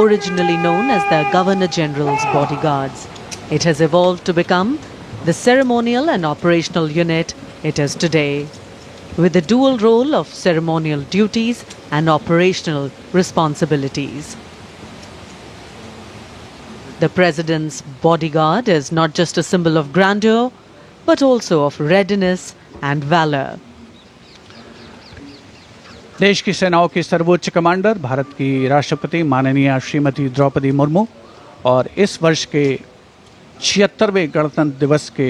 Originally known as the Governor General's Bodyguards, it has evolved to become the ceremonial and operational unit it is today, with the dual role of ceremonial duties and operational responsibilities. The President's bodyguard is not just a symbol of grandeur, but also of readiness and valor. देश की सेनाओं की सर्वोच्च commander Bharat की राष्ट्रपति माननीय श्रीमती द्रौपदी मुर्मू और इस वर्ष के 76वें गणतंत्र दिवस के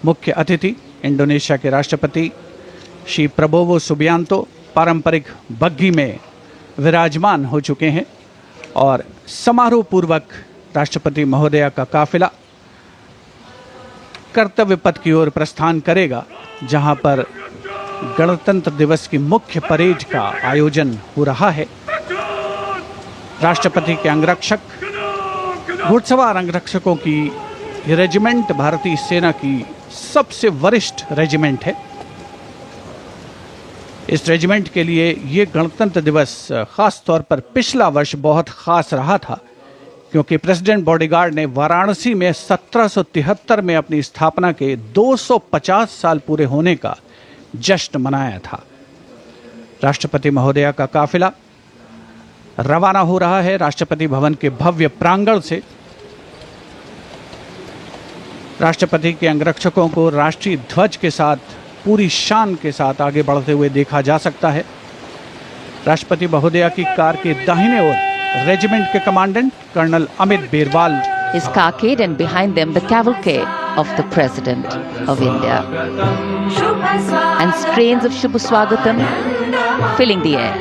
मुख्य अतिथि इंडोनेशिया के राष्ट्रपति श्री प्रबोवो सुबियांतो पारंपरिक बग्घी में विराजमान हो चुके हैं और समारोह पूर्वक राष्ट्रपति महोदया का काफिला कर्तव्य पथ की ओर प्रस्थान करेगा, जहां पर गणतंत्र दिवस की मुख्य परेड का आयोजन हो रहा है। राष्ट्रपति के अंगरक्षक, घुड़सवार अंगरक्षकों की ये रेजिमेंट भारतीय सेना की सबसे वरिष्ठ रेजिमेंट है। इस रेजिमेंट के लिए ये गणतंत्र दिवस खास तौर पर पिछला वर्ष बहुत खास रहा था, क्योंकि प्रेसिडेंट बॉडीगार्ड ने वाराणसी में 1773 में अपनी स्थापना के 250 साल पूरे होने का जश्न मनाया था। राष्ट्रपति महोदया का काफिला रवाना हो रहा है राष्ट्रपति भवन के भव्य प्रांगण से। राष्ट्रपति के अंगरक्षकों को राष्ट्रीय ध्वज के साथ पूरी शान के साथ आगे बढ़ते हुए देखा जा सकता है। राष्ट्रपति महोदया की कार के दाहिने ओर रेजिमेंट के commandant colonel Amit Berwal is carcade, and behind them the cavalcade of the President of India, and strains of Shubh Swagatam filling the air.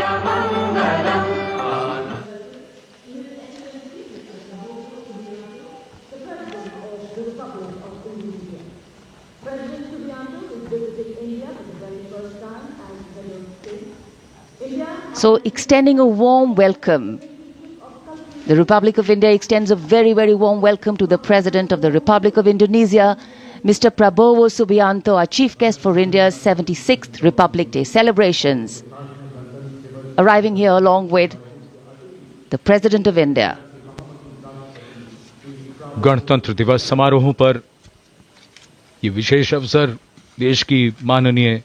So, extending a warm welcome, the Republic of India extends a very, very warm welcome to the President of the Republic of Indonesia, Mr. Prabowo Subianto, our chief guest for India's 76th Republic Day celebrations, arriving here along with the President of India. गणतंत्र दिवस समारोहों पर ये विशेष अवसर देश की माननीय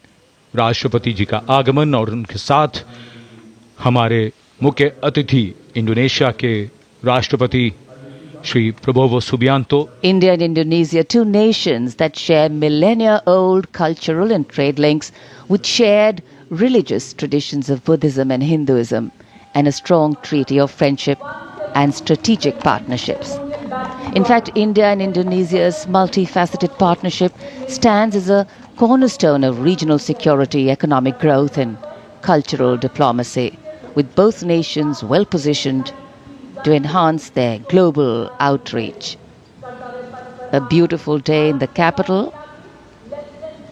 राष्ट्रपति जी का आगमन और उनके साथ हमारे मुख्य अतिथि इंडोनेशिया के राष्ट्रपति Shri Prabowo Subianto. India and Indonesia, two nations that share millennia-old cultural and trade links with shared religious traditions of Buddhism and Hinduism, and a strong treaty of friendship and strategic partnerships. In fact, India and Indonesia's multifaceted partnership stands as a cornerstone of regional security, economic growth and cultural diplomacy, with both nations well positioned to enhance their global outreach. A beautiful day in the capital,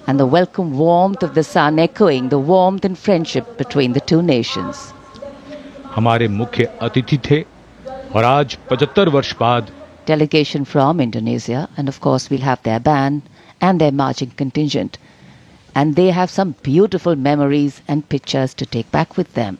and the welcome warmth of the sun echoing the warmth and friendship between the two nations. हमारे मुख्य अतिथि थे और आज 75 वर्ष बाद delegation from Indonesia, and of course we'll have their band and their marching contingent, and they have some beautiful memories and pictures to take back with them.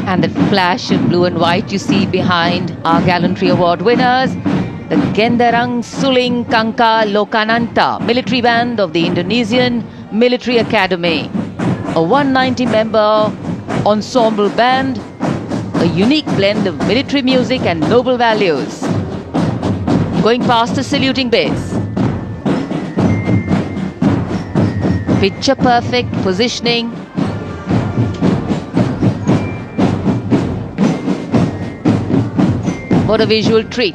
And the flash of blue and white you see behind our Gallantry Award winners, the Gendarang Suling Kangka Lokananta military band of the Indonesian Military Academy, a 190-member ensemble band, a unique blend of military music and noble values. Going past the saluting base. Picture perfect positioning. What a visual treat.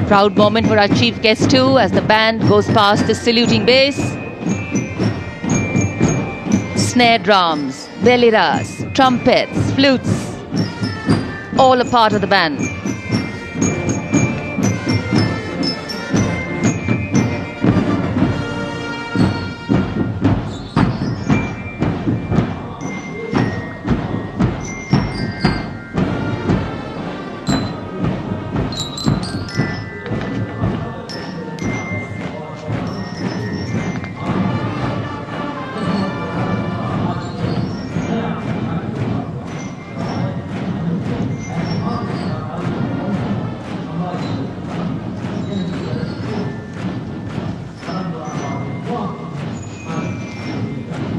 Proud moment for our chief guest too, as the band goes past the saluting base. Snare drums, beliras, trumpets, flutes, all a part of the band.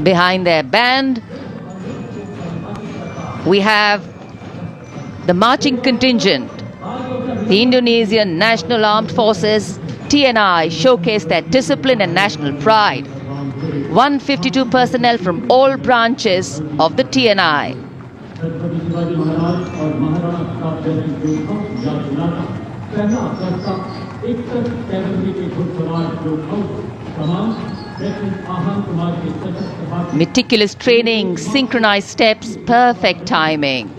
Behind their band, we have the marching contingent. The Indonesian National Armed Forces, TNI, showcase their discipline and national pride. 152 personnel from all branches of the TNI. Meticulous training, synchronized steps, perfect timing.